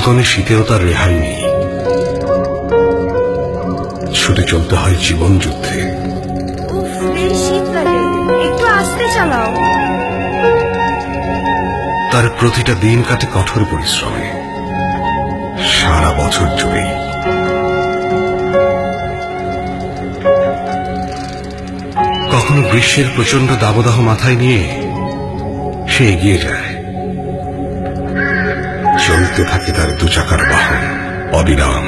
কনকনে শীতেও তার রেহাই নেই। ছুটে চলতে হয় জীবন যুদ্ধে। শীতকালে একটু আস্তে চালাও। তার প্রতিটা দিন কাটে কঠোর পরিশ্রমে, সারা বছর জুড়েই। কখনো গ্রীষ্মের প্রচন্ড দাবদাহ মাথায় নিয়ে সে এগিয়ে যায়। চলতে থাকে তার দু চাকার বাহন অবিরাম।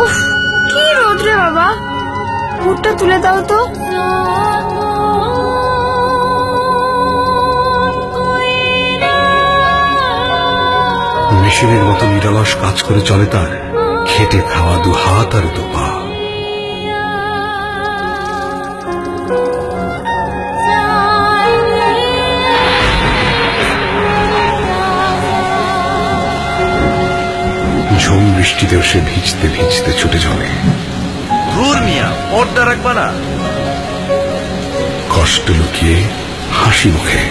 উফ, কি রোদ্রে বাবা, মুখটা তুলে দাও তো। মেশিনের মতো নিরলস কাজ করে চলে তার খেটে খাওয়া দু হাত আর দু পা। ঝুম বৃষ্টিতেও সে ভিজতে ভিজতে ছুটে চলে। ধুর মিয়া, পর্দা রাখবা না। কষ্ট লুকিয়ে হাসি মুখে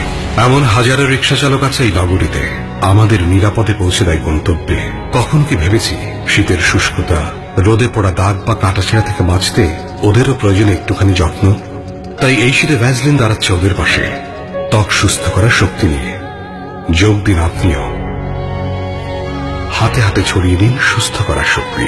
এমন হাজারো রিক্সা চালক আছে এই নগরীতে, আমাদের নিরাপদে পৌঁছে দেয় গন্তব্যে। কখন কি ভেবেছি শীতের শুষ্কতা, রোদে পড়া দাগ বা কাটাছেঁড়া থেকে বাঁচতে ওদেরও প্রয়োজন একটুখানি যত্ন। তাই এই শীতে ভ্যাসলিন দাঁড়াচ্ছে ওদের পাশে, ত্বক সুস্থ করার শক্তি নিয়ে। যোগ দিন আপনিও, হাতে হাতে ছড়িয়ে দিন সুস্থ করার শক্তি।